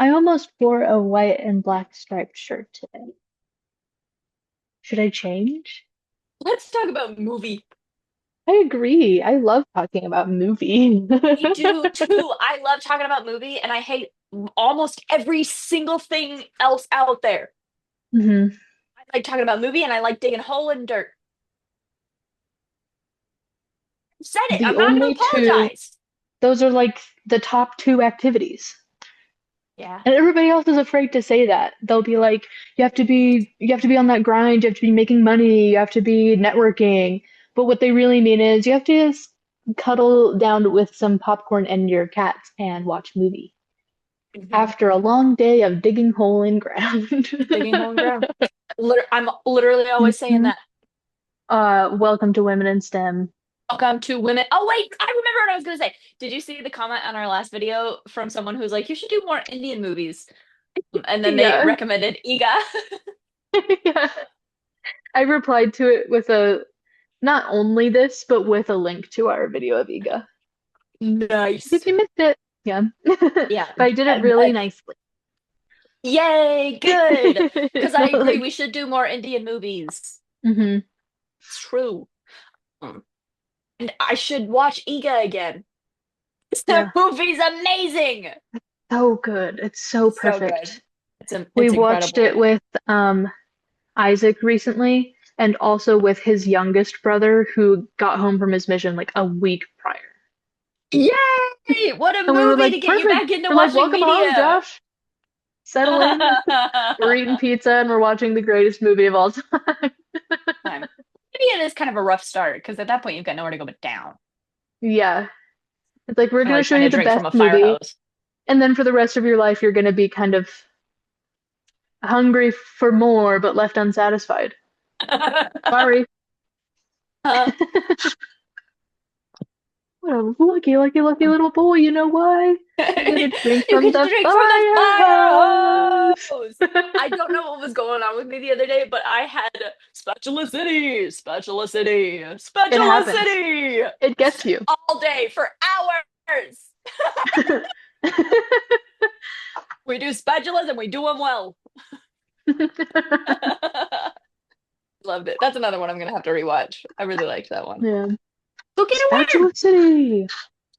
I almost wore a white and black striped shirt today. Should I change? Let's talk about movie. I agree. I love talking about movies. I do too. I love talking about movie and I hate almost every single thing else out there. hmm I like talking about movie and I like digging hole in dirt. I said it. The I'm not going only to two, apologize. those are like the top two activities. Yeah. And everybody else is afraid to say that. They'll be like, you have to be on that grind, you have to be making money, you have to be networking. But what they really mean is you have to just cuddle down with some popcorn and your cats and watch movie hmm after a long day of digging hole in ground. Digging hole in ground. I'm literally always saying Mhm. that. Welcome to Women in STEM. Welcome to women. Oh, wait, I remember what I was going to say. Did you see the comment on our last video from someone who's like, you should do more Indian movies? And then they Yeah. recommended Iga. Yeah. I replied to it with a not only this, but with a link to our video of Iga. Nice. If you missed it, yeah. But Yeah. I did it really nicely. Yay, good. Because I agree, Like, we should do more Indian movies. hmm It's true. Mm. And I should watch Iga again. That Yeah. movie's amazing. So good. It's so So good. perfect. We It's watched it incredible. with Isaac recently and also with his youngest brother who got home from his mission like a week prior. Yay! What a And we were movie like, to get you perfect. back into We're like, watching welcome home, media. Josh. Settle in. We're eating pizza and we're watching the greatest movie of all time. Time. Maybe it is kind of a rough start because at that point you've got nowhere to go but down. Yeah. It's like we're Kind of gonna like show trying you to the drink best from a fire movie, hose. and then for the rest of your life you're gonna be kind of hungry for more but left unsatisfied. Sorry. What a lucky, lucky, lucky little boy. You know why? You get to drink You from get to the drink from the fire fire hose. hose. I don't know what was going on with me the other day, but I had Spatula City, Spatula City, It Spatula happens. City It gets you. all day for hours. We do spatulas and we do them well. Loved it. That's another one I'm gonna have to rewatch. I really liked that one. Yeah. Go get a Spatula worm. City.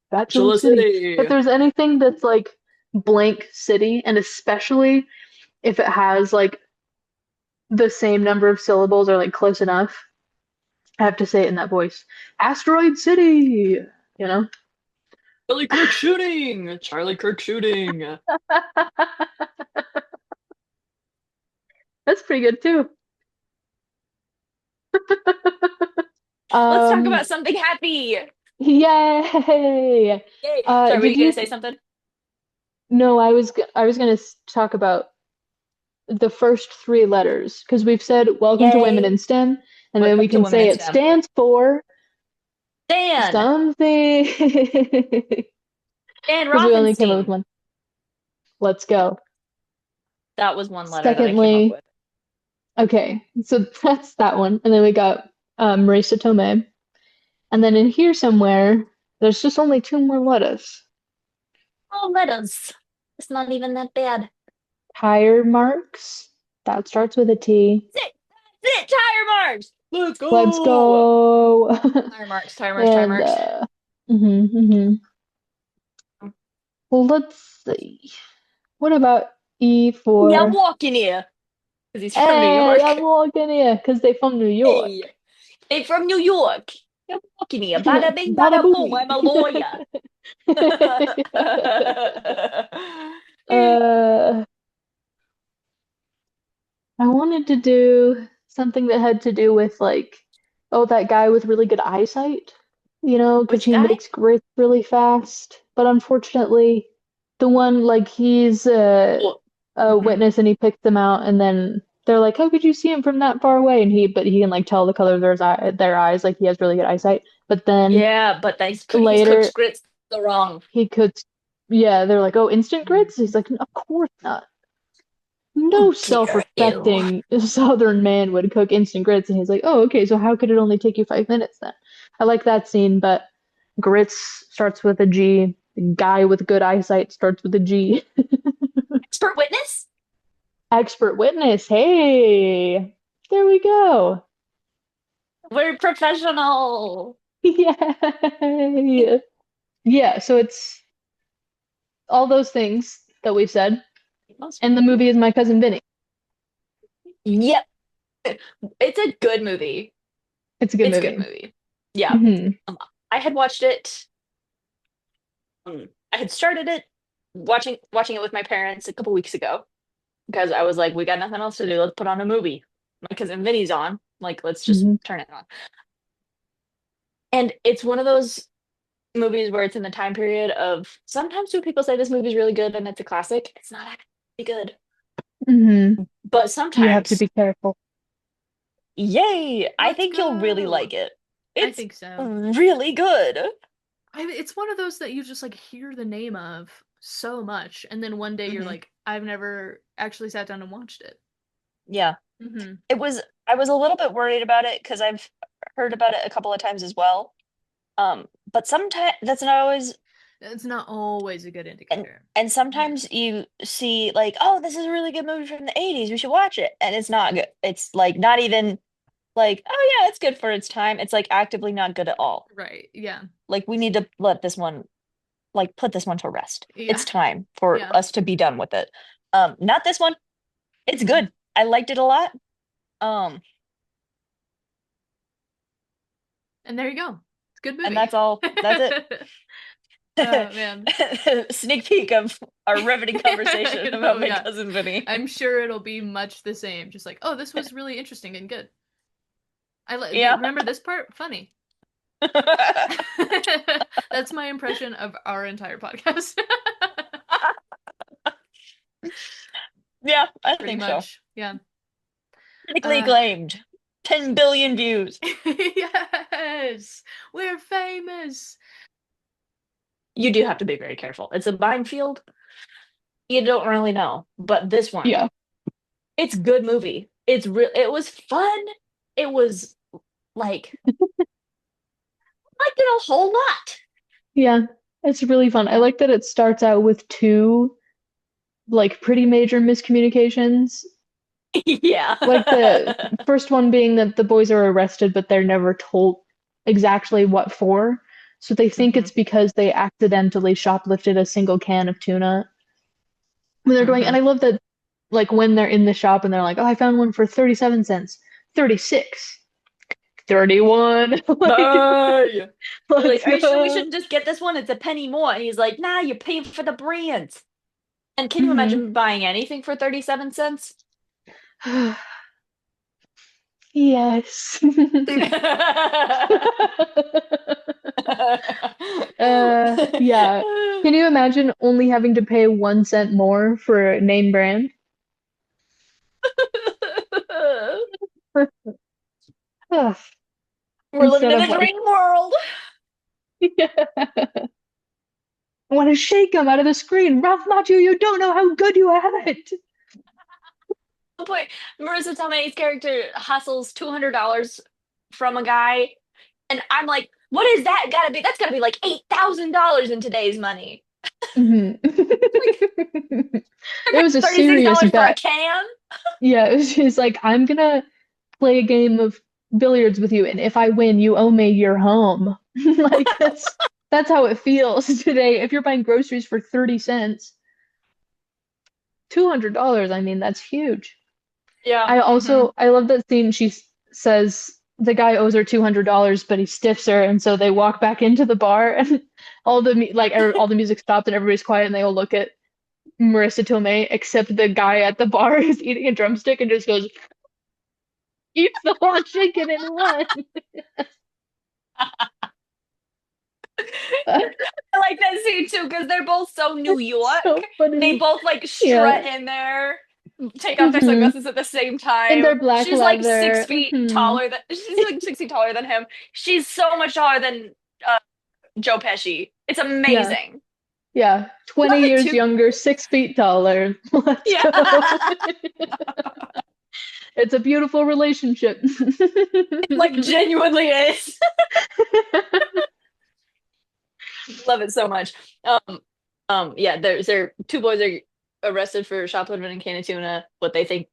Spatula Spatula City. If City. there's anything that's like blank city, and especially if it has like the same number of syllables or like close enough, I have to say it in that voice. Asteroid City, you know? Charlie Kirk shooting. Charlie Kirk shooting. That's pretty good too. Let's talk Um, about something happy. yay! Yay. Sorry, were you Did gonna you? say something? No, I was gonna talk about the first three letters because we've said welcome to Women Yay. in STEM, and then we Welcome to can Women say in it STEM. stands for Dan. something Dan because we only came up with Rothenstein. one. Let's go. That was one letter that I came up Secondly, with. okay, so that's that one, and then we got Marisa Tomei, and then in here somewhere, there's just only two more letters. Oh, letters. It's not even that bad. Tire marks. That starts with a T. That's it. That's it. Tire marks. Let's Let's go. go. Tire marks. Tire marks. Tire And marks. mhm. Well, let's see. What about E Hey, I'm for walking here because he's from New hey, I'm York. walking here because they from New Hey, York. they from New York. I'm walking here. Bada bing, Bada bada boom. booey. I'm a lawyer. uh, I wanted to do something that had to do with like, oh, that guy with really good eyesight, because Which he guy? makes grits really fast. But unfortunately, the one like he's Well, a mhm. witness and he picks them out, and then they're like, "How could you see him from that far away?" And but he can like tell the color of their eyes, like he has really good eyesight. But then Yeah, but he's cooked later grits the wrong. he could, yeah, they're like, "Oh, instant grits." He's like, "Of course not. Oh No dear, ew. self-respecting Southern man would cook instant grits." And he's like, "Oh, okay, so how could it only take you 5 minutes then?" I like that scene, but grits starts with a G. The guy with good eyesight starts with a G. Expert witness. Hey, there we go. We're professional. Yay. Yeah, so it's all those things that we said, and the movie is My Cousin Vinny. Yep. It's a good movie. It's a good It's a good movie. movie. Yeah. Hmm. Um, I had watched it. I had started it watching it with my parents a couple weeks ago because I was like, we got nothing else to do. Let's put on a movie. My cousin Vinny's on. Like, let's just Hmm. turn it on. And it's one of those movies where it's in the time period of sometimes when people say this movie's really good and it's a classic, it's not actually good. Hmm. But You have to sometimes, be careful. yay, I Let's think you'll really go. like it. I It's think so. really good. It's one of those that you just like hear the name of so much, and then one day you're Hmm. like, I've never actually sat down and watched it. Yeah. Mm-hmm. I was a little bit worried about it because I've heard about it a couple of times as well. But sometimes that's not always, It's not always a good and indicator. Yeah. sometimes you see like, oh, this is a really good movie from the 80s. We should watch it. And it's not good. It's like not even like, oh yeah, it's good for its time. It's like actively not good at all. Right. Yeah. Like we need to let this one like put this one to rest. Yeah. It's time for Yeah. us to be done with it. Not this one. It's Mm-mm. good. I liked it a lot. Um, And there you go. It's a good and movie. that's all. That's it. Oh man. Sneak peek of our riveting conversation about Oh my yeah. cousin Vinny. I'm sure it'll be much the same. Just like, oh, this was really interesting and good. Yeah. Remember this part? Funny. That's my impression of our entire podcast. Yeah, I Pretty think so. much. Yeah. Critically Uh acclaimed. 10 billion views. yes. We're famous. You do have to be very careful. It's a minefield. You don't really know. But this one, Yeah. it's a good movie. It was fun. It was like I liked it a whole lot. Yeah. It's really fun. I like that it starts out with two like pretty major miscommunications. Yeah. Like the first one being that the boys are arrested, but they're never told exactly what for. So they think Hmm. it's because they accidentally shoplifted a single can of tuna when they're going. Hmm. And I love that, like, when they're in the shop and they're like, oh, I found one for 37 cents, 36, 31. Like, Bye. They're like, let's are you sure we go. shouldn't just get this one? It's a penny more. And he's like, nah, you're paying for the brands. And can you Hmm. imagine buying anything for 37 cents? Yes. Yeah. Can you imagine only having to pay 1 cent more for a name brand? Ugh, We're living instead in of a like, dream world. I want to shake him out of the screen. Ralph Macchio, you don't know how good you have it. One point, Marisa Tomei's character hustles $200 from a guy, and I'm like, what is that gotta be? That's gotta be like $8,000 in today's money. Mhm. Like It was a serious $36 for a bet. can? Yeah, it was just like, I'm gonna play a game of billiards with you, and if I win, you owe me your home. Like that's how it feels today. If you're buying groceries for 30 cents, $200, I mean, that's huge. Yeah. I love that scene. Says the guy owes her $200, but he stiffs her, and so they walk back into the bar, and all the music stops, and everybody's quiet, and they all look at Marissa Tomei, except the guy at the bar is eating a drumstick and just goes, eats the whole chicken in one. I like that scene too because they're both so New York. So They funny. both like Yeah. strut in there, take off their Hmm. sunglasses at the same In time. their black She's like leather. Hmm. she's like 6 feet taller than him. She's so much taller than uh, Joe Pesci. It's Yeah. amazing. Yeah. Love 20 it years too. younger, 6 feet taller. Let's Yeah. go. It's a beautiful relationship. Like genuinely is. Love it so much. Yeah, there's there two boys are arrested for shoplifting a can of tuna, what they think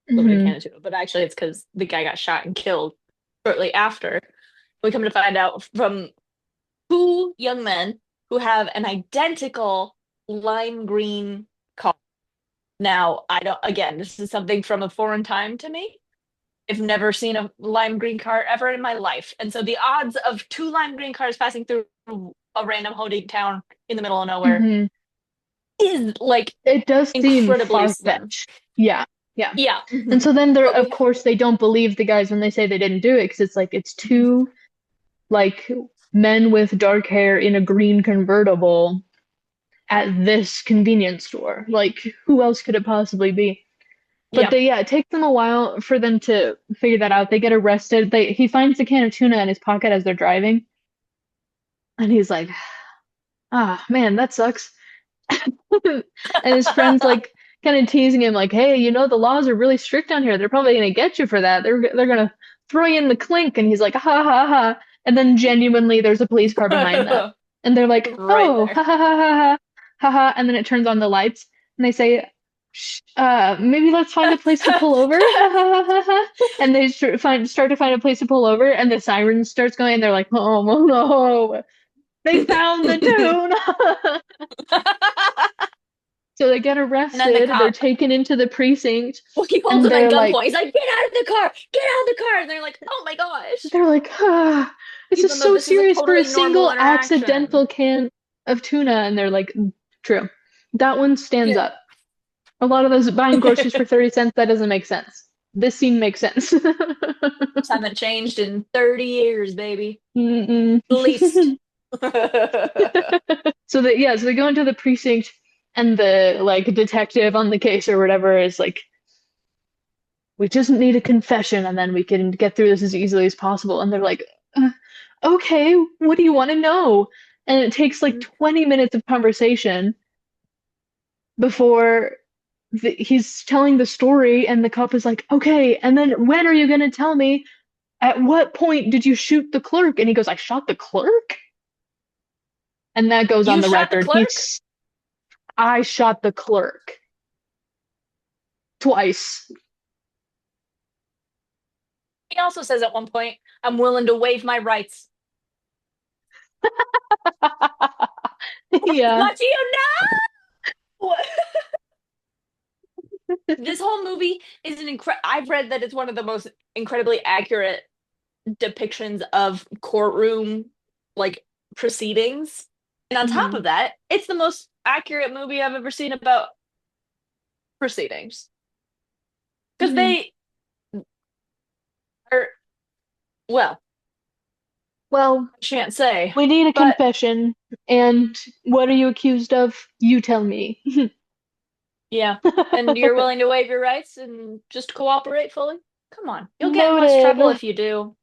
shoplifting a Hmm. can of tuna, but actually it's because the guy got shot and killed shortly after. We come to find out from two young men who have an identical lime green car. Now, I don't, again, this is something from a foreign time to me. I've never seen a lime green car ever in my life. And so the odds of two lime green cars passing through a random holding town in the middle of nowhere Hmm. is like It does seem incredibly slim. far-fetched. Yeah, yeah. Yeah. And so then But of course, they don't believe the guys when they say they didn't do it because it's like it's two like men with dark hair in a green convertible at this convenience store. Like, who else could it possibly be? But yeah. it takes them a while for them to figure that out. They get arrested. He finds the can of tuna in his pocket as they're driving, and he's like, "Ah, man, that sucks." And his friend's like kind of teasing him, like, "Hey, the laws are really strict down here. They're probably gonna get you for that. They're gonna throw you in the clink." And he's like, "Ha ha ha!" And then genuinely, there's a police car behind that, and they're like, Right "Oh, there. ha ha ha ha ha ha ha!" And then it turns on the lights, and they say, maybe let's find a place to pull over." Ha ha ha ha ha. And they start to find a place to pull over, and the siren starts going, and they're like, "Oh no, they found the tuna!" So they get And then the arrested, they're cop, taken into the precinct, well, he holds and them at they're like gunpoint. He's like, get out of the car! Get out of the car! And they're like, oh my gosh. they're like, this is Even though so this is a serious for a totally normal single interaction. accidental can of tuna. And they're like, true. That one stands Yeah. up. A lot of those buying groceries for 30 cents, that doesn't make sense. This scene makes sense. Haven't changed in 30 years, baby. Mm-mm. At least. So they go into the precinct, and the like detective on the case or whatever is like, we just need a confession and then we can get through this as easily as possible. And they're like, okay, what do you want to know? And it takes like 20 minutes of conversation before he's telling the story, and the cop is like, okay, and then when are you going to tell me? At what point did you shoot the clerk? And he goes, I shot the clerk? And that goes on You the shot the record. clerk? I shot the clerk twice. He also says at one point, I'm willing to waive my rights. Yeah. What do you know? This whole movie is an I've read that it's one of the most incredibly accurate depictions of courtroom like proceedings. And on top Mhm. of that, it's the most accurate movie I've ever seen about proceedings. Because Mhm. they are, well, Well, I shan't say, we need a but confession. And what are you accused of? You tell me. yeah. And you're willing to waive your rights and just cooperate fully? Come on. You'll get in less trouble Noted. if you do.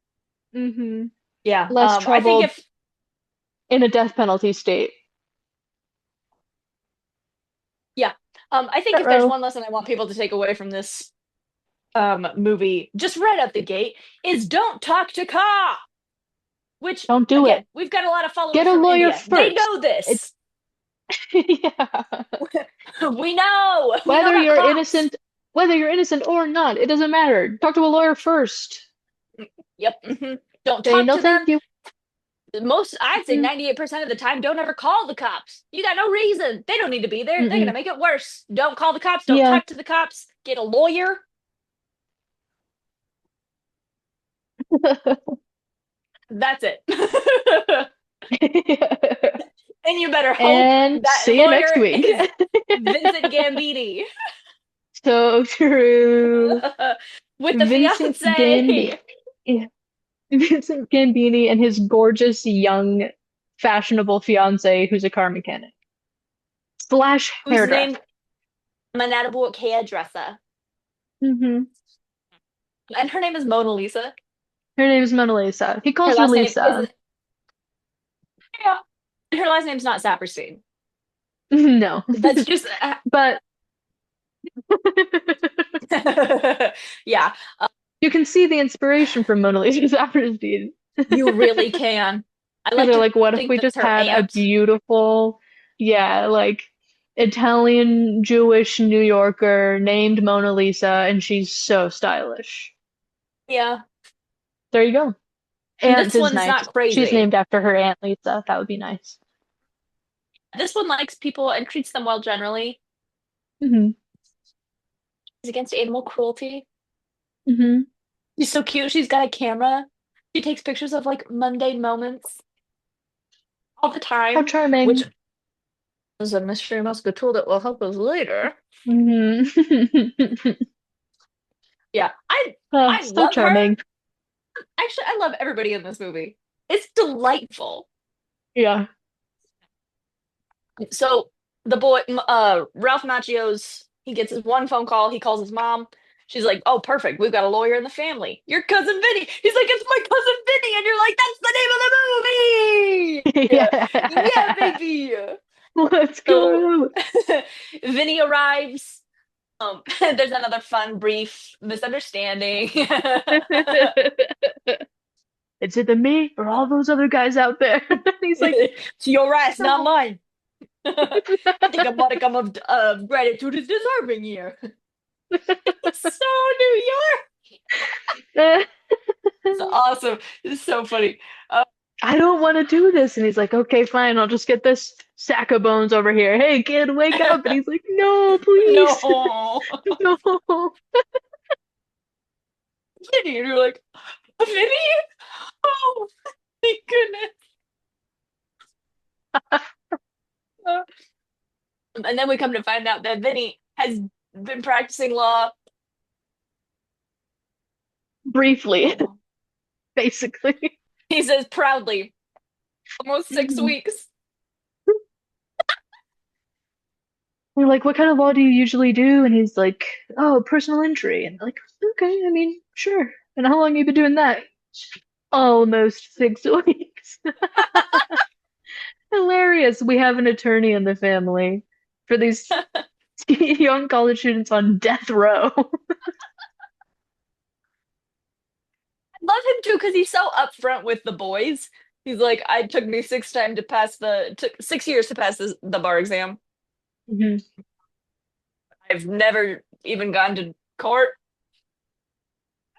Hmm. Yeah. Less I think trouble if in a death penalty state. yeah. I think if there's Uh-oh. one lesson I want people to take away from this movie just right out the gate is don't talk to cops. Which Don't do it. again, we've got a lot of Get followers a from lawyer India. They first. know It's this. yeah. We know. We know Whether about you're cops. innocent, whether you're innocent or not, it doesn't matter. Talk to a lawyer first. Yep. Don't Say talk no to thank them. you. I'd say Mm-mm. 98% of the time, don't ever call the cops. You got no reason. They don't need to be there. They're Mm-mm. gonna make it worse. Don't call the cops. Don't Yeah. talk to the cops. Get a lawyer. That's it. And you better hope And that see you next lawyer week. is Vincent Gambini So true. with the Vincent fiance. Gambini. Yeah. Vincent Gambini and his gorgeous, young, fashionable fiance who's a car mechanic slash Whose hairdresser. name Manatable hairdresser. Hmm. And her name is Mona Lisa. Her name is Mona Lisa. He Her calls her last name Lisa. is yeah. And her last name's not Saperstein. No. That's just But yeah. you can see the inspiration from Mona Lisa's Saperstein. You really can. I Because like they're to like, what if think we that's just her had a aunt. beautiful, yeah, like Italian Jewish New Yorker named Mona Lisa, and she's so stylish. Yeah. There you go. And Aunt this is one's nice. not She's crazy. named after her Aunt Lisa. That would be nice. This one likes people and treats them well generally. Hmm. She's against animal cruelty. Hmm. She's so cute. She's got a camera. She takes pictures of like mundane moments all the How time, which charming. is a mystery muscle tool that will help us later. Hmm. Yeah, I So love her. charming. Actually, I love everybody in this movie. It's delightful. Yeah. So the boy, Ralph Macchio's, he gets his one phone call. He calls his mom. She's like, "Oh, perfect. We've got a lawyer in the family. Your cousin Vinny." He's like, "It's my cousin Vinny," and you're like, "That's the name of the movie." Yeah, Yeah. baby. Let's So go. Vinny arrives. There's another fun, brief misunderstanding. It's either me or all those other guys out there. He's like, It's your ass, not no. mine. I think a modicum of gratitude is deserving here. It's so New York. It's awesome. It's so funny. Uh, I don't want to do this. And he's like, okay, fine, I'll just get this sack of bones over here. Hey, kid, wake up. And he's like, no, please. no. No. Vinny, and you're like, Vinny? Oh, thank goodness. Uh, and then we come to find out that Vinny has been practicing law. Briefly, Oh. basically. He says proudly, almost six Mhm. weeks. We're like, what kind of law do you usually do? And he's like, oh, personal injury. And like, okay, I mean, sure. And how long have you been doing that? Almost 6 weeks. Hilarious. We have an attorney in the family for these young college students on death row. Love him too because he's so upfront with the boys. He's like, I took me took 6 years to pass the bar exam. Mhm. I've never even gone to court.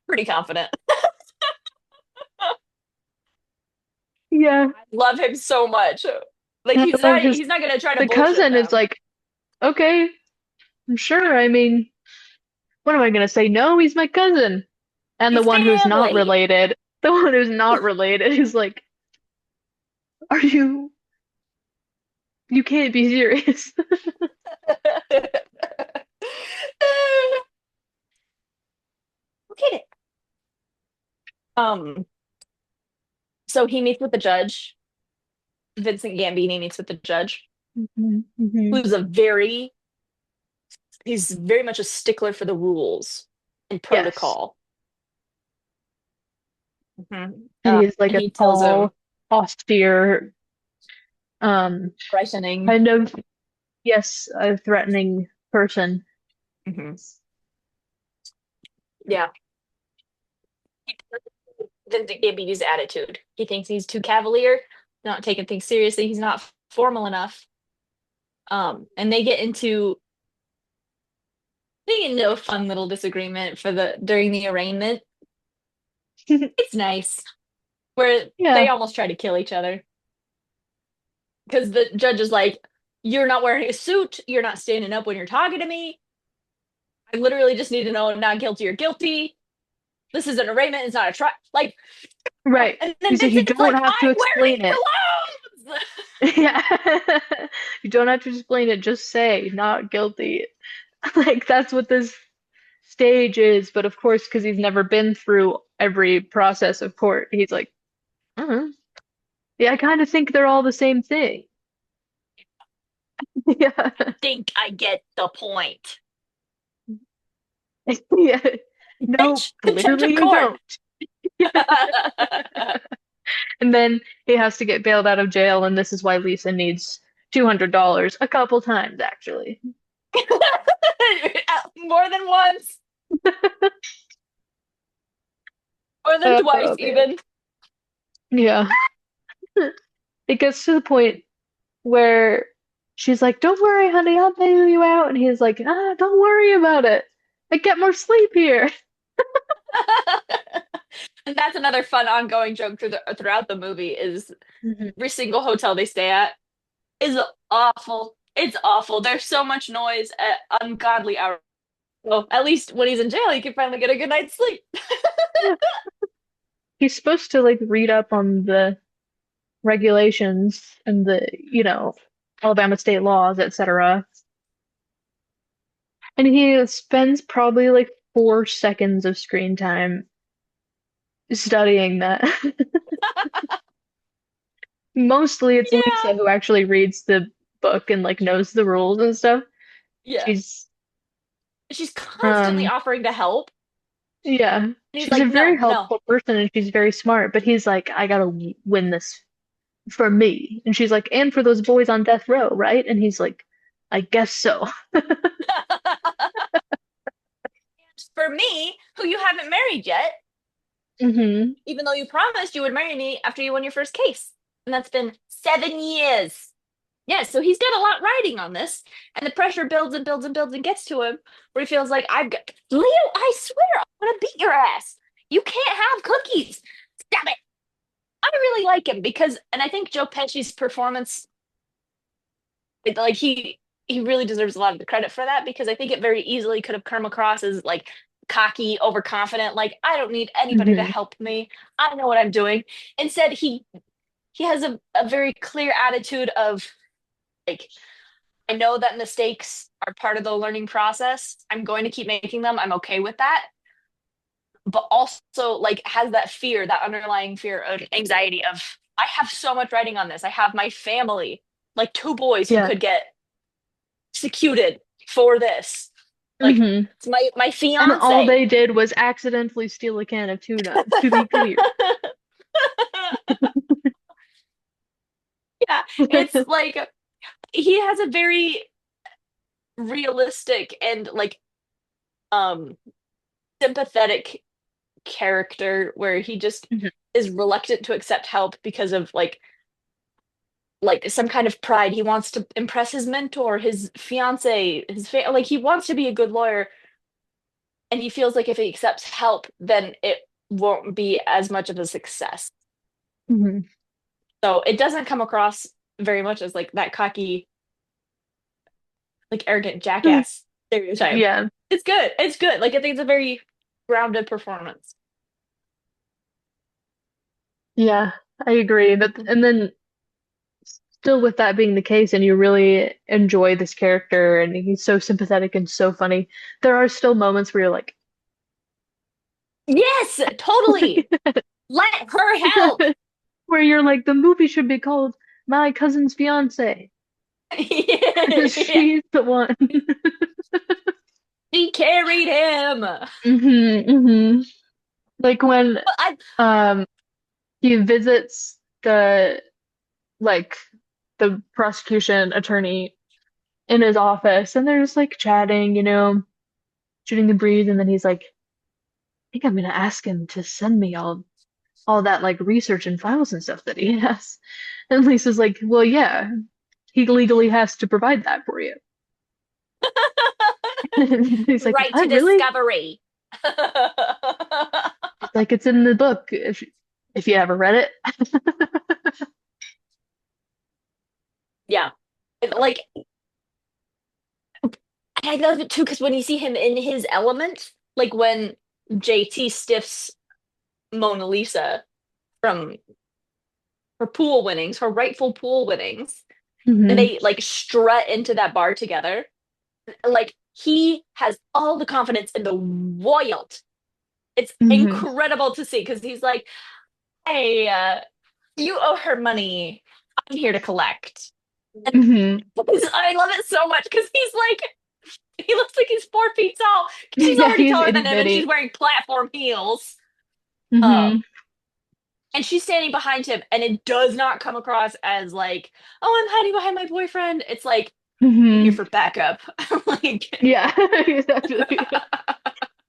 Pretty confident. Yeah. I love him so much. Like And I love his he's not gonna try to the bullshit cousin is them. like, okay, I'm sure. I mean, what am I gonna say? No, he's my cousin. And the He's one who's not family. related, the one who's not related is like, are you you can't be serious. Okay. Um, so he meets with the judge. Vincent Gambini meets with the judge, Mhm, mhm. who's he's very much a stickler for the rules and Yes. protocol. Mhm. And he's like And a he tells him tall, austere, frightening. kind of, yes, a threatening person. Mhm. Yeah. Vincent Gambini's attitude. He thinks he's too cavalier, not taking things seriously. He's not formal enough. And they get into a fun little disagreement for the during the arraignment. It's nice where they Yeah, almost try to kill each other because the judge is like, "You're not wearing a suit. You're not standing up when you're talking to me. I literally just need to know not guilty or guilty. This is an arraignment. It's not a trial." Like, right. and then He's like, you Vincent's don't like, have to "I'm explain it. wearing clothes." Yeah. You don't have to explain it, just say not guilty. Like that's what this stage is, but of course, because he's never been through every process of court, he's like, uh yeah, I kind of think they're all the same thing. Yeah. I think I get the point. Yeah. No, Bitch, contempt clearly of you court. don't. And then he has to get bailed out of jail, and this is why Lisa needs $200 a couple times, actually. More than once, more than twice, Oh man. even. Yeah. It gets to the point where she's like, "Don't worry, honey, I'll bail you out." And he's like, "Ah, don't worry about it. I get more sleep here." And that's another fun ongoing joke throughout the movie is Mhm. every single hotel they stay at is awful. It's awful. There's so much noise at ungodly hours. Well, at least when he's in jail, he can finally get a good night's sleep. Yeah. He's supposed to like read up on the regulations and the Alabama state laws, etc. And he spends probably like 4 seconds of screen time studying that. Mostly it's Yeah. Lisa who actually reads the book and like knows the rules and stuff. Yeah. She's She's constantly um offering to help. yeah, And he's she's a like, very no, no. helpful person and she's very smart, but he's like, I gotta win this for me. And she's like, and for those boys on death row, right? And he's like, I guess so. For me, who you haven't married yet, Hmm. even though you promised you would marry me after you won your first case. And that's been 7 years. Yeah, so he's got a lot riding on this, and the pressure builds and builds and builds and gets to him where he feels like I've got Leo, I swear I'm gonna beat your ass. You can't have cookies. Stop it. I really like him because and I think Joe Pesci's performance like he really deserves a lot of the credit for that because I think it very easily could have come across as like cocky, overconfident, like I don't need anybody to Hmm. help me. I know what I'm doing. Instead, he has a very clear attitude of like I know that mistakes are part of the learning process. I'm going to keep making them. I'm okay with that. But also like has that fear, that underlying fear of anxiety of I have so much writing on this. I have my family, like two boys who Yeah. could get executed for this. Like Hmm. it's my And all fiance. they did was accidentally steal a can of tuna, to be clear. Yeah, it's like he has a very realistic and like um sympathetic character where he just Mhm. is reluctant to accept help because of like some kind of pride. He wants to impress his mentor, his fiance, like he wants to be a good lawyer and he feels like if he accepts help then it won't be as much of a success. Mhm. So it doesn't come across very much as like that cocky, like arrogant jackass stereotype. Yeah. It's good. It's good. Like I think it's a very grounded performance. Yeah, I agree. And then still with that being the case and you really enjoy this character and he's so sympathetic and so funny, there are still moments where you're like, Yes, totally. Let her help. where you're like, the movie should be called My Cousin's Fiance. Yeah. She's the one. She carried him. But Hmm. Like when I um he visits the like the prosecution attorney in his office and they're just like chatting, shooting the breeze, and then he's like, I think I'm gonna ask him to send me all that like research and files and stuff that he has. And Lisa's like, well, yeah, he legally has to provide that for you. And he's like, right to what, really? discovery. It's like it's in the book if you ever read it. Yeah. Like I love it too because when you see him in his element, like when JT stiffs Mona Lisa from her pool winnings, her rightful pool winnings, and Hmm. they like strut into that bar together. Like he has all the confidence in the world. It's Hmm. incredible to see because he's like, "Hey, you owe her money. I'm here to collect." And Hmm. I love it so much because he's like, he looks like he's 4 feet tall. She's Yeah, already he's taller itty than him, and she's bitty. wearing platform heels. Hmm. Um, and she's standing behind him, and it does not come across as like, "Oh, I'm hiding behind my boyfriend." It's like, "I'm here Hmm. for backup." Like, Yeah, exactly.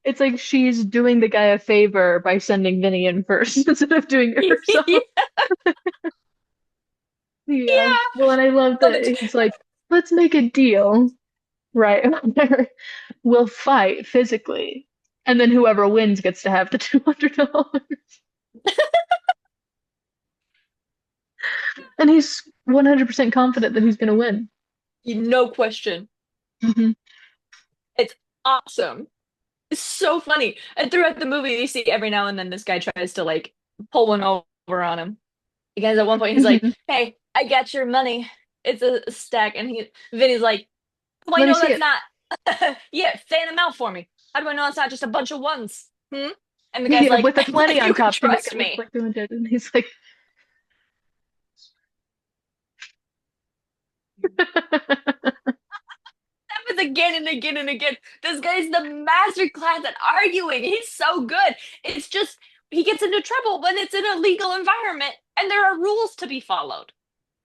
It's like she's doing the guy a favor by sending Vinny in first instead of doing it herself. yeah, Yeah. Well, and I love love that it. he's like, let's make a deal, right? We'll fight physically, and then whoever wins gets to have the $200. And he's 100% confident that he's going to win. No question. Hmm. It's awesome. It's so funny. And throughout the movie, you see every now and then this guy tries to like pull one over on him. Because at one point he's like, Hmm. "Hey, I got your money. It's a stack." And Vinny's like, "How do I Let me know see that's it. not?" Yeah, fan them out for me. How do I know it's not just a bunch of ones? Hmm? And the guy's Yeah, like, with a 20 "You on can top, and the trust guy's me." like doing it, and he's like, Happens again and again and again. This guy's the master class at arguing. He's so good. It's just he gets into trouble when it's in a legal environment and there are rules to be followed.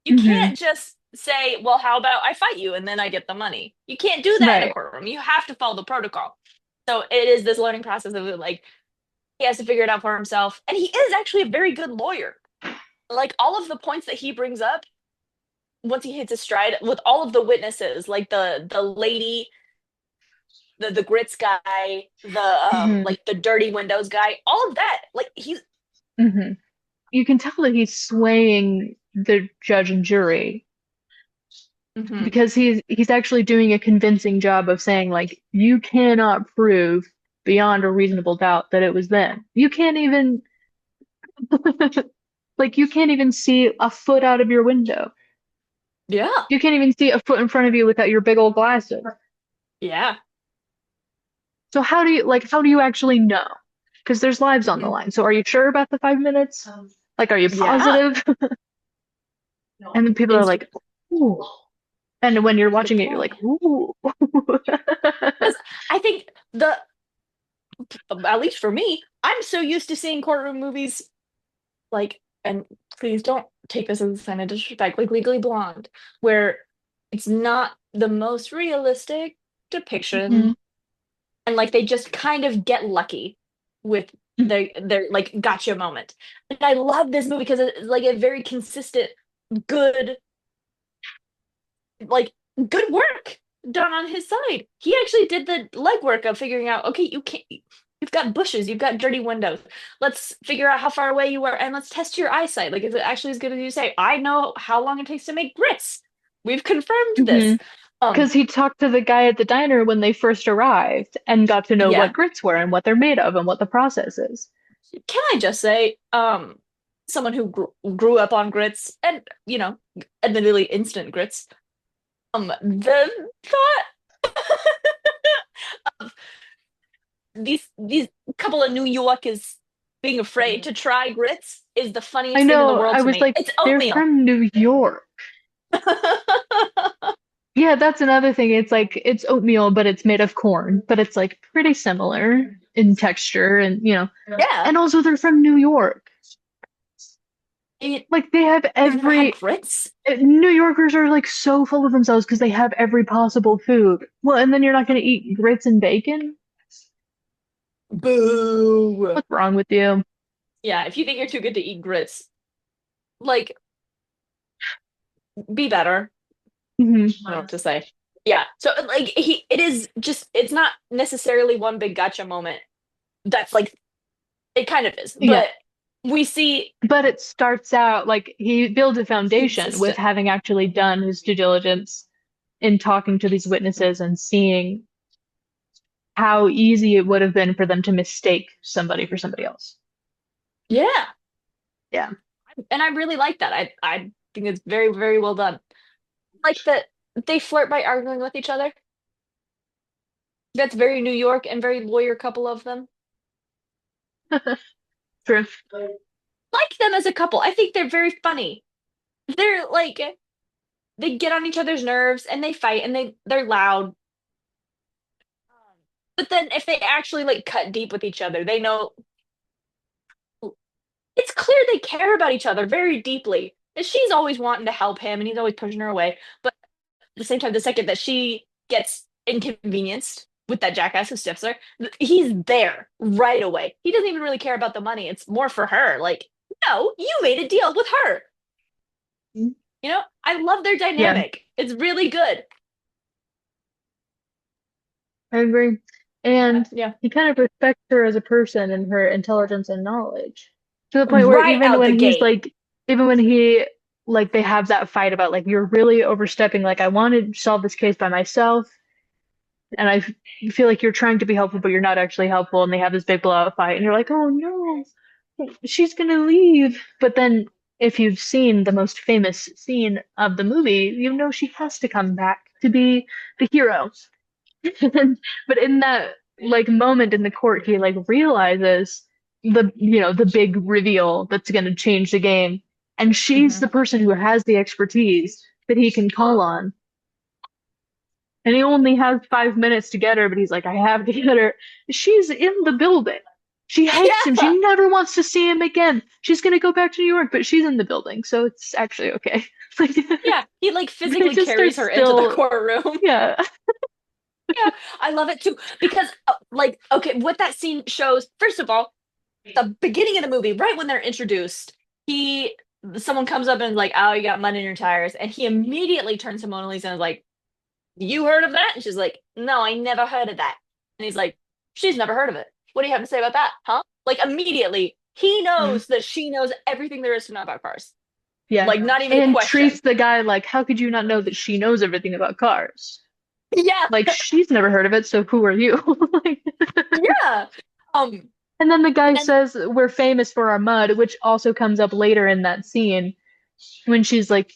You hmm can't just say, "Well, how about I fight you and then I get the money?" You can't do that in a right. courtroom. You have to follow the protocol. So it is this learning process of like he has to figure it out for himself. And he is actually a very good lawyer. Like all of the points that he brings up once he hits his stride with all of the witnesses, like the lady, the grits guy, the Hmm. like the dirty windows guy, all of that, like he's hmm You can tell that he's swaying the judge and jury Mhm. because he's actually doing a convincing job of saying like you cannot prove beyond a reasonable doubt that it was them. You can't even like you can't even see a foot out of your window. Yeah. You can't even see a foot in front of you without your big old glasses. Yeah. So how do you actually know? Because there's lives on the Mhm. line. So are you sure about the 5 minutes? Like, are you Yeah. positive? And then people are It's like, ooh. And when you're good watching it, you're like, point. ooh. Because I think the at least for me, I'm so used to seeing courtroom movies like, and please don't take this as a sign of disrespect, like Legally Blonde, where it's not the most realistic depiction, Mhm. and like they just kind of get lucky with their like gotcha moment. And I love this movie because it's like a very consistent, good, like good work done on his side. He actually did the legwork of figuring out, okay, you can't. You've got bushes, you've got dirty windows. Let's figure out how far away you are and let's test your eyesight. Like, is it actually as good as you say? I know how long it takes to make grits. We've confirmed this. Mhm. Um, Because he talked to the guy at the diner when they first arrived and got to know what yeah. grits were and what they're made of and what the process is. Can I just say, someone who grew up on grits and, admittedly instant grits, the thought of these couple of New Yorkers being afraid to try grits is the I funniest thing in the know, world I to was me. like, It's they're oatmeal. from New York. Yeah, that's another thing. It's like it's oatmeal, but it's made of corn, but it's like pretty similar in texture and Yeah. and also they're from New York. You, Like they have you've never had every grits? New Yorkers are like so full of themselves because they have every possible food. Well, and then you're not going to eat grits and bacon? Boo. What's wrong with you? Yeah, if you think you're too good to eat grits, like, be better. Hmm. I don't know what to say. Yeah. So like it is just it's not necessarily one big gotcha moment. That's like it kind of is, Yeah. but we see But it starts out like he builds a foundation with consistent. having actually done his due diligence in talking to these witnesses and seeing how easy it would have been for them to mistake somebody for somebody else. Yeah. Yeah. And I really like that. I think it's very, very well done. Like that they flirt by arguing with each other. That's very New York and very lawyer couple of them. True. Like them as a couple. I think they're very funny. They're like they get on each other's nerves and they fight and they're loud. But then if they actually like cut deep with each other, they know it's clear they care about each other very deeply. And she's always wanting to help him and he's always pushing her away. But at the same time, the second that she gets inconvenienced with that jackass who stiffs her, he's there right away. He doesn't even really care about the money. It's more for her. Like, no, you made a deal with her. You know, I love their Yeah, dynamic. It's really good. I agree. And Yeah. he kind of respects her as a person and her intelligence and knowledge. To the point where Right out the gate. even when he, like, they have that fight about, like, you're really overstepping. Like, I want to solve this case by myself. And feel like you're trying to be helpful, but you're not actually helpful. And they have this big blowout fight. And you're like, oh no, she's gonna leave. But then if you've seen the most famous scene of the movie, you know she has to come back to be the hero. But in that like moment in the court, he like realizes the big reveal that's going to change the game, and she's Hmm. the person who has the expertise that he can call on. And he only has 5 minutes to get her, but he's like, I have to get her. She's in the building. She hates him. Yeah. She never wants to see him again. She's going to go back to New York, but she's in the building, so it's actually okay. Like, Yeah. He like they physically just are carries her into the still, courtroom. yeah. Yeah. I love it too. Because like, okay, what that scene shows, first of all, the beginning of the movie, right when they're introduced, he someone comes up and is like, "Oh, you got mud in your tires," and he immediately turns to Mona Lisa and is like, "You heard of that?" And she's like, "No, I never heard of that." And he's like, "She's never heard of it. What do you have to say about that, huh?" Like immediately, he Mm, knows that she knows everything there is to know about cars. yeah. Like not even a And treats question. the guy like, how could you not know that she knows everything about cars? Yeah, Like, she's never heard of it, so who are you? Like, yeah. Um, and then the guy and then says, we're famous for our mud, which also comes up later in that scene when she's like,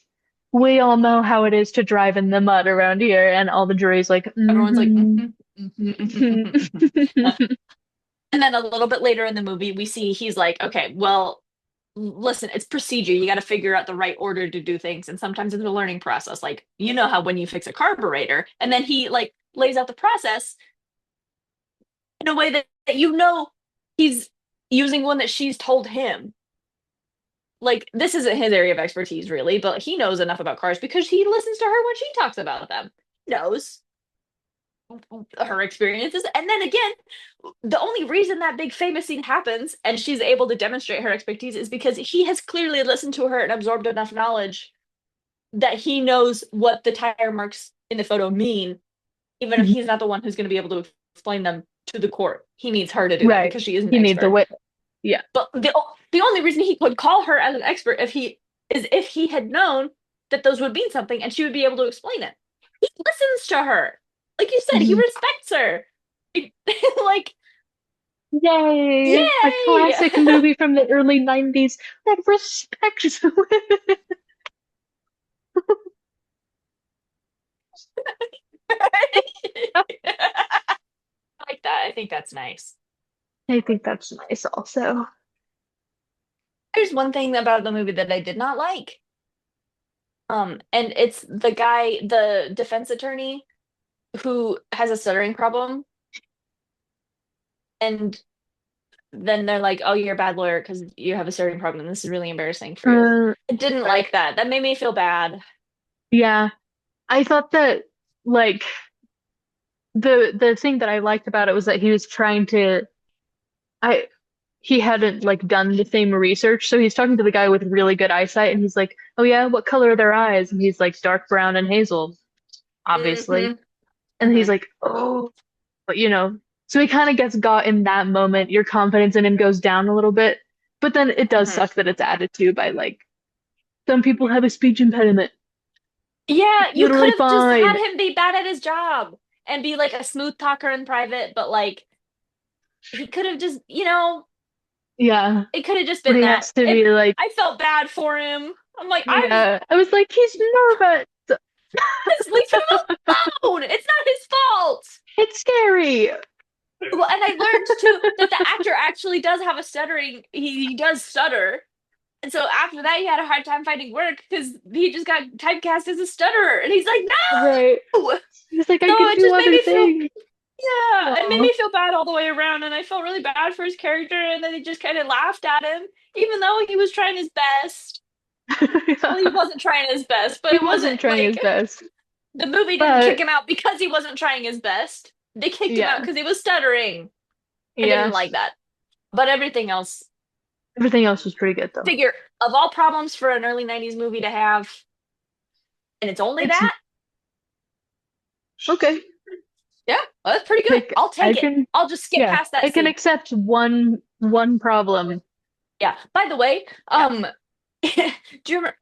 we all know how it is to drive in the mud around here. And all the jury's like, everyone's like, mm-hmm. mhm, mhm, mhm, mhm, mhm. And then a little bit later in the movie, we see he's like, okay, well, listen, it's procedure. You got to figure out the right order to do things. And sometimes it's a learning process. Like, you know how when you fix a carburetor, and then he like lays out the process in a way that you know he's using one that she's told him. Like, this isn't his area of expertise, really, but he knows enough about cars because he listens to her when she talks about them. He knows her experiences. And then again, the only reason that big famous scene happens and she's able to demonstrate her expertise is because he has clearly listened to her and absorbed enough knowledge that he knows what the tire marks in the photo mean, even if he's not the one who's going to be able to explain them to the court. He needs her to do that Right. because she is an He needs a expert. wit. Yeah. But the only reason he could call her as an expert if he had known that those would mean something and she would be able to explain it. He listens to her. Like you said, he Mhm. respects her. Like, Yay! A yay! classic movie from the early 90s that respects women. Like that. I think that's nice. I think that's nice also. There's one thing about the movie that I did not like. And it's the guy, the defense attorney who has a stuttering problem, and then they're like, "Oh, you're a bad lawyer because you have a stuttering problem, and this is really embarrassing for you." Uh, I didn't like that. That made me feel bad. yeah. I thought that like the thing that I liked about it was that he was trying to I he hadn't like done the same research. So he's talking to the guy with really good eyesight and he's like, "Oh yeah, what color are their eyes?" And he's like dark brown and hazel, obviously. Hmm. And he's Hmm. like, "Oh, but so he kind of gets got in that moment. Your confidence in him goes down a little bit. But then it does Hmm. suck that it's added to by like some people have a speech impediment. Yeah, you could Literally have just had fine. him be bad at his job and be like a smooth talker in private, but like he could have just, Yeah. it could have just But been he that. has to be like, I felt bad for him. I'm like, yeah. I was like, he's nervous. just leave him alone. It's not his fault. It's scary. Well, and I learned too that the actor actually does have a stuttering. He does stutter, and so after that, he had a hard time finding work because he just got typecast as a stutterer, and he's like, Right. no. He's like, I So can it do just made other me feel, things. yeah, it made Aw. me feel bad all the way around, and I felt really bad for his character, and then he just kind of laughed at him, even though he was trying his best. Well, he wasn't trying his best, but He it wasn't wasn't trying like his best. the movie didn't kick But him out because he wasn't trying his best. They kicked him out yeah. because he was stuttering. I didn't Yeah. like that. But everything else, Everything else was pretty good though. figure of all problems for an early 90s movie to have, and it's only It's that. okay. Yeah, well, that's pretty good. Like I'll I take it. can, I'll just skip yeah, past I that can scene. accept one problem. Yeah. By the way, Yeah. do you remember,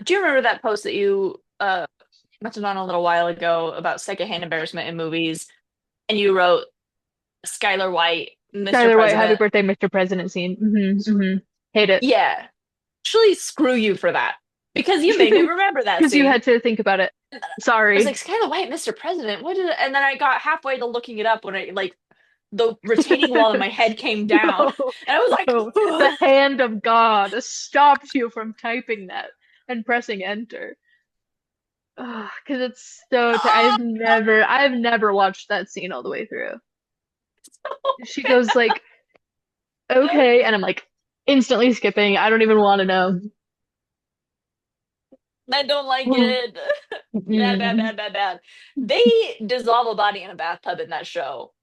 do you remember that post that you mentioned on a little while ago about secondhand embarrassment in movies? And you wrote Skylar White, Mr. Tyler White, Happy President. Birthday, Mr. President scene. Hate it. Yeah. Actually, screw you for that because you made me remember that Because you scene. had to think about it. I was like, Sorry. Skylar White, Mr. President. What did it? And then I got halfway to looking it up when I like the retaining wall in my head came down, No, and I was like, no. The hand of God stopped you from typing that and pressing enter. Because it's so t I've never watched that scene all the way through. She goes like, okay, and I'm like instantly skipping. I don't even want to know. I don't like it. Bad, bad, Mm. bad, bad, bad. They dissolve a body in a bathtub in that show,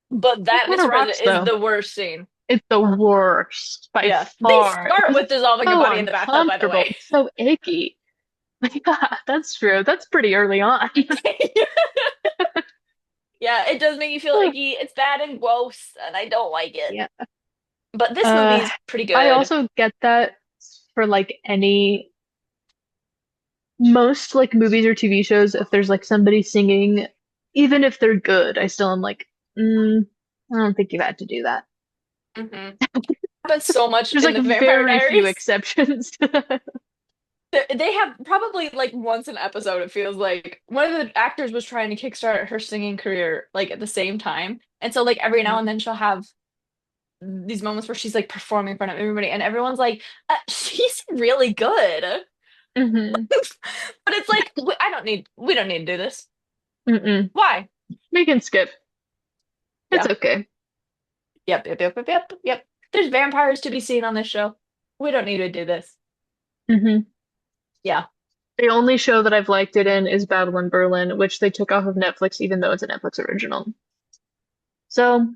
but What that kind Mr. of President rocks is though? the worst scene. It's the worst by Yeah, they far start because with it's dissolving a so body in the bathtub, by the uncomfortable. way. It's so icky. Yeah, that's true. That's pretty early on. Yeah, it does make you feel icky. It's bad and gross, and I don't like it. Yeah. But this movie Uh, is pretty I good. also get that for like any most like movies or TV shows, if there's like somebody singing, even if they're good, I still am like, I don't think you had to do that. Hmm Happens so much There's in like the Vampire very few Diaries. exceptions to that. They have probably like once an episode, it feels like one of the actors was trying to kickstart her singing career like at the same time. And so like every now and then she'll have these moments where she's like performing in front of everybody and everyone's like, she's really good. Hmm. But it's like we don't need to do this. Mm-mm. Why? We can skip. It's Yeah. okay. Yep. There's vampires to be seen on this show. We don't need to do this. Hmm. Yeah. The only show that I've liked it in is Babylon Berlin, which they took off of Netflix, even though it's a Netflix original. So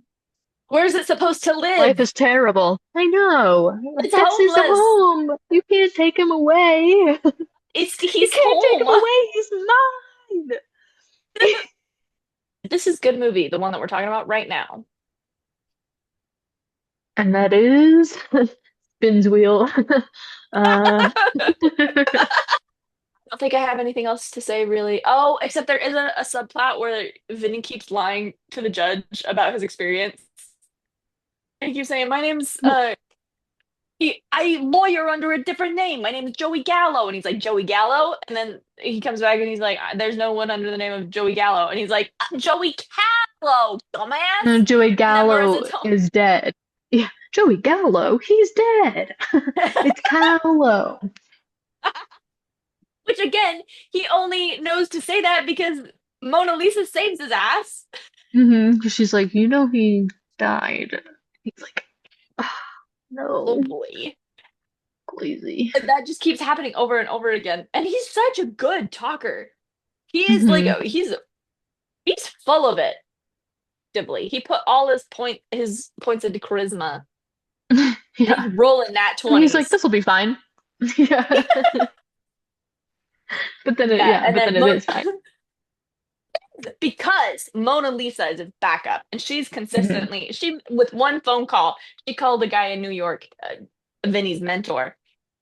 Where is it supposed to life live? is terrible. I know. It's That's his homeless. home. You can't take him away. You He's can't take him home. away. He's mine. This is good movie, the one that we're talking about right now. And that is Spins Wheel. Uh, I don't think I have anything else to say really. Oh, except there is a subplot where Vinny keeps lying to the judge about his experience. And he keeps saying, "My name's I lawyer under a different name. My name is Joey Gallo." And he's like, "Joey Gallo?" And then he comes back and he's like, "There's no one under the name of Joey Gallo." And he's like, "I'm Joey Gallo, dumbass." Joey And then Gallo Marissa told is dead. Yeah, Joey Gallo, he's dead. It's Gallo. which again, he only knows to say that because Mona Lisa saves his ass. She's like, you know, he died. He's like, oh, Oh no, boy. crazy. And that just keeps happening over and over again. And he's such a good talker. He is like Hmm. he's full of it. Dibbly. He put all his points into charisma. And Yeah. he's rolling that And he's like, 20s. this will be fine. Yeah. Yeah, and But then then it is fine. because Mona Lisa is his backup, and she's Hmm. consistently she with one phone call, she called a guy in New York, Vinny's mentor,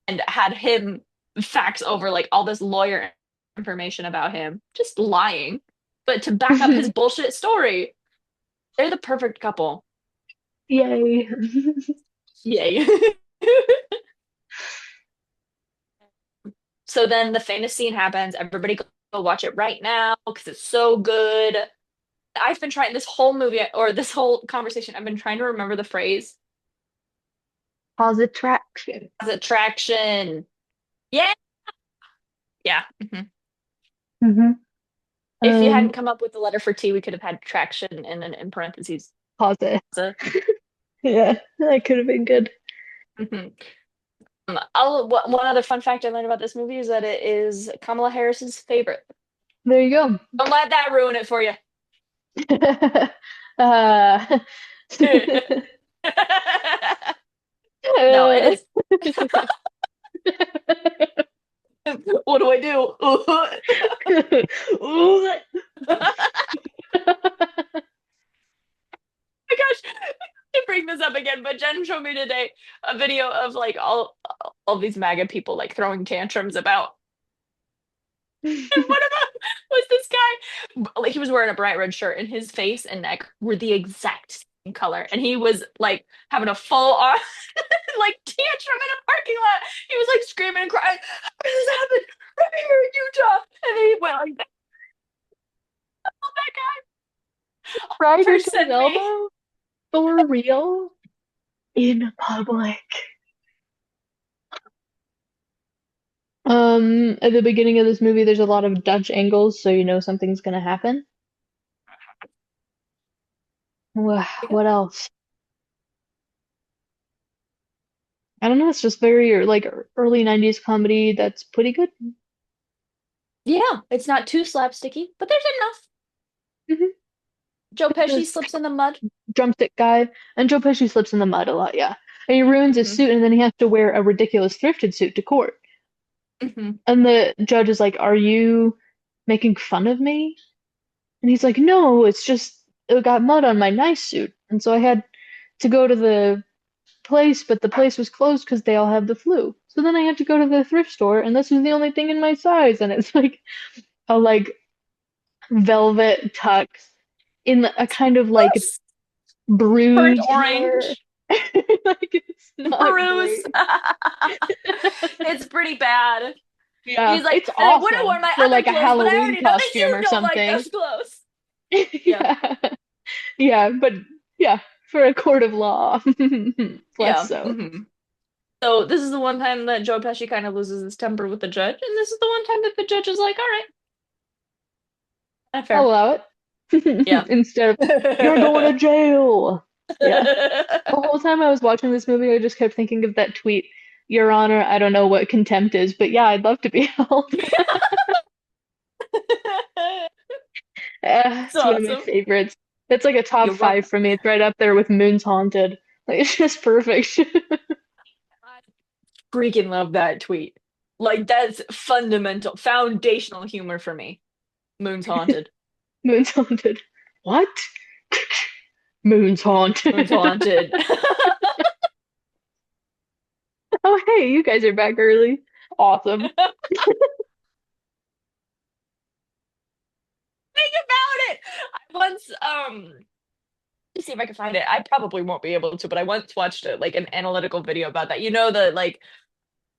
and had him fax over like all this lawyer information about him, just lying, but to back up his bullshit story. They're the perfect couple. Yay. Yay. So then the famous scene happens. Everybody go watch it right now because it's so good. I've been trying this whole movie or this whole conversation, I've been trying to remember the phrase Cause attraction. as attraction. Yeah. Yeah. Hmm. If you hadn't come up with the letter for T, we could have had traction in parentheses. Pause it. So, Yeah, that could have been good. mhm. One other fun fact I learned about this movie is that it is Kamala Harris's favorite. There you go. Don't let that ruin it for you. uh, No, it is. What do I do? Ooh. My gosh, to bring this up again, but Jen showed me today a video of like all these MAGA people like throwing tantrums about. And one of them was this guy, like he was wearing a bright red shirt, and his face and neck were the exact same color, and he was like having a full on like tantrum in a parking lot. He was like screaming and crying, "How did this happen? Right here in Utah!" And then he went like that. Oh, that guy Right first into his sent me. elbow? For real? In public. At the beginning of this movie, there's a lot of Dutch angles, so you know something's gonna happen. What else? I don't know. It's just very like early 90s comedy that's pretty good. Yeah, it's not too slapsticky, but there's enough. Hmm. Joe Pesci The slips in the mud. drumstick guy, and Joe Pesci slips in the mud a lot, yeah. And he ruins his Hmm. suit, and then he has to wear a ridiculous thrifted suit to court. Hmm. And the judge is like, "Are you making fun of me?" And he's like, "No, it's just it got mud on my nice suit." And so I had to go to the place, but the place was closed because they all have the flu. So then I had to go to the thrift store, and this was the only thing in my size. And it's like a like velvet tux in a kind of like Gross. Burnt bruised hair. orange. Like it's not Bruce. great. It's pretty bad. Yeah, He's like, it's and I would have worn awesome my for other like a clothes, but I Halloween already know that costume you or don't like something. those clothes. Yeah. Yeah. Yeah, but yeah, for a court of law, less Yeah. so. So this is the one time that Joe Pesci kind of loses his temper with the judge, and this is the one time that the judge is like, "All right, not I'll fair." allow it. Yeah. Instead of, "You're going to jail." Yeah. The whole time I was watching this movie, I just kept thinking of that tweet, "Your Honor, I don't know what contempt is, but yeah, I'd love to be held." It's It's one of my awesome. favorites. It's like a top You run. five for me. It's right up there with Moon's Haunted. Like, it's just perfect. I freaking love that tweet. Like that's fundamental, foundational humor for me. Moon's haunted. Moon's Haunted. What? Moon's Moon's Haunted. haunted. Oh, hey, you guys are back early. Awesome. Think about it. I once let's see if I can find it. I probably won't be able to, but I once watched like an analytical video about that. You know the like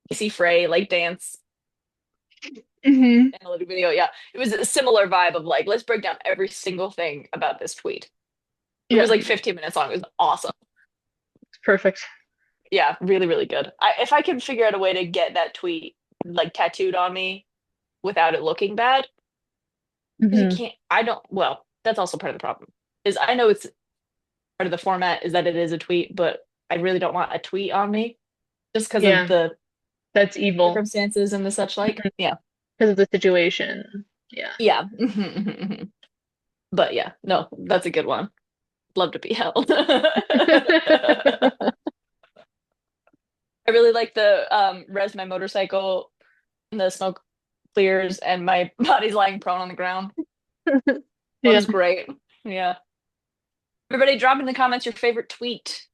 Casey Frey like dance Hmm. analytic video. Yeah, it was a similar vibe of like let's break down every single thing about this tweet. It was Yeah, like 15 minutes long. It was awesome. it's perfect. Yeah, really, really good. If I can figure out a way to get that tweet like tattooed on me without it looking bad, because you Hmm. can't. I don't. Well, that's also part of the problem. Is I know it's part of the format is that it is a tweet, but I really don't want a tweet on me just because of Yeah, the that's evil circumstances and the such like. Yeah. because of the situation. Yeah. Yeah. But yeah, no, that's a good one. Love to be held. I really like the res my motorcycle and the smoke clears and my body's lying prone on the ground. Yeah. One's great. Yeah. Everybody drop in the comments your favorite tweet.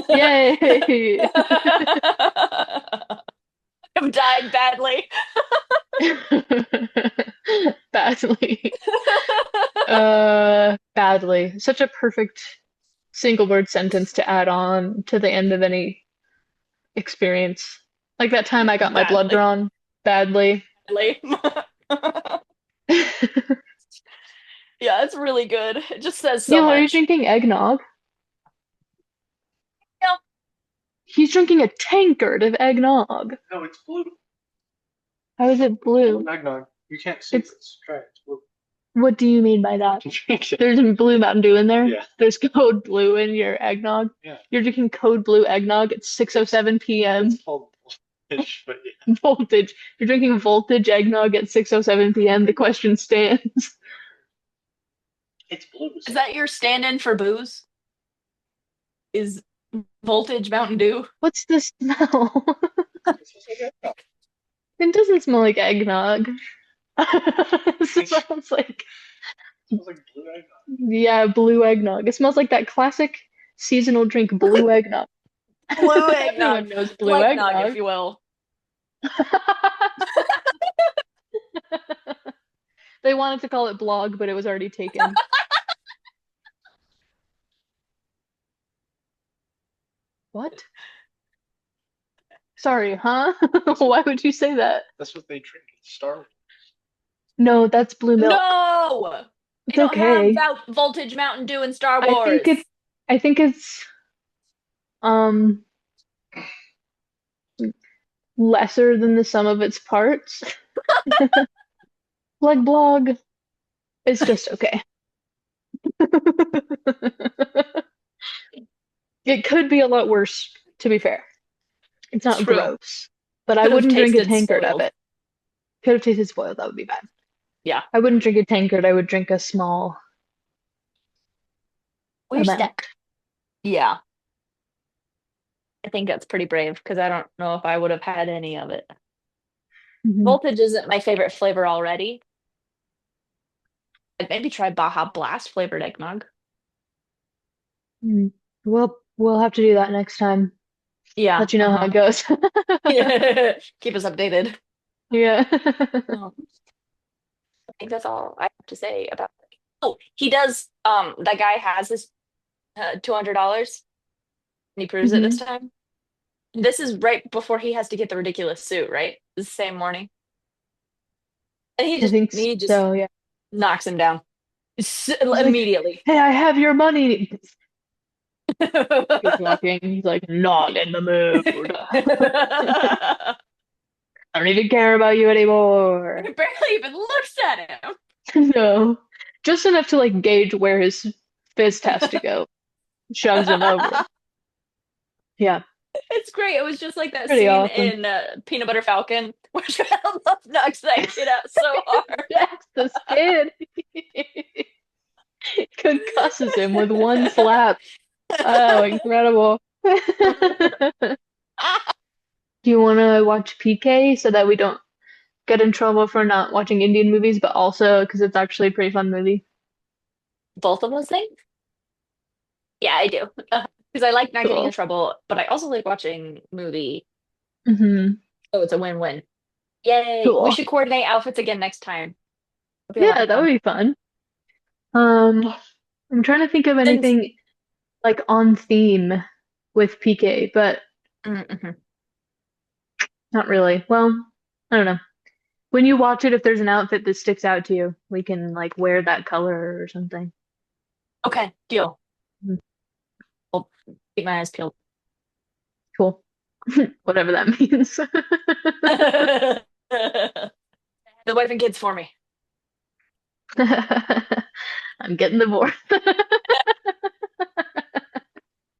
Yay. I'm dying badly. Badly. Badly. Such a perfect single word sentence to add on to the end of any experience. Like that time I got my blood Badly. drawn badly. Badly. Yeah, it's really good. It just says so Neil, are you much. drinking eggnog? Yeah. He's drinking a tankard of eggnog. No, it's blue. How is it blue? Eggnog. You can't see It's this. Try it. It's blue. What do you mean by that? Yeah. There's blue Mountain Dew in there. Yeah. There's code blue in your eggnog. Yeah. You're drinking code blue eggnog at 6:07 p.m. It's called voltage, but yeah. Voltage. You're drinking voltage eggnog at 6:07 p.m. The question stands. It's blue. Is that your stand-in for booze? Is Voltage Mountain Dew? What's the smell? It's just like eggnog. It doesn't smell like eggnog. It smells like, Smells like blue eggnog. yeah, blue eggnog. It smells like that classic seasonal drink, blue eggnog. Blue eggnog. Everyone knows blue Flecknog, if eggnog. you will. They wanted to call it blog, but it was already taken. What? Sorry, huh? Why would you say that? That's what they drink at Star Wars. No, that's blue milk. No! It's They don't have okay. Voltage Mountain Dew in Star I Wars. think it's I think it's um lesser than the sum of its parts. Like blog, it's just okay. It could be a lot worse, to be fair. It's not True. gross, but I Could have wouldn't drink a tasted tankard of spoiled. it. Could have tasted spoiled, that would be bad. Yeah. I wouldn't drink a tankard, I would drink a small Where's that? amount. Yeah. I think that's pretty brave because I don't know if I would have had any of it. Mhm. Voltage isn't my favorite flavor already. I'd maybe try Baja Blast flavored eggnog. Mm. We'll have to do that next time. Yeah. Let you know how it goes. Keep us updated. Yeah. Oh, I think that's all I have to say about it. Oh, he does. That guy has this $200, and he proves it this Mhm. time. This is right before he has to get the ridiculous suit, right? The same morning, and I think he just so, yeah. knocks him down He's like, immediately. hey, I have your money. He's walking. He's like, not in the mood. I don't even care about you anymore. He barely even looks at him. No. Just enough to like gauge where his fist has to go. Shoves him over. Yeah, It's great. It was just like that pretty scene awesome. in Peanut Butter Falcon where Shia LaBeouf knocks that kid out so hard. That's this kid. Concusses him with one slap. Oh, incredible. Do you want to watch PK so that we don't get in trouble for not watching Indian movies, but also because it's actually a pretty fun movie? Both of those things? Yeah, I do. Because I like not getting in Cool. trouble, but I also like watching movie. Hmm. Oh, it's a win-win. Yay. We Cool. should coordinate outfits again next time. It'll be a lot Yeah, of that would fun. be fun. Um, I'm trying to think of And anything like on theme with PK, but mhm. not really. Well, I don't know. When you watch it, if there's an outfit that sticks out to you, we can like wear that color or something. Okay, deal. Mhm. I'll keep my eyes peeled. Cool. Whatever that means. The wife and kids for me. I'm getting the board.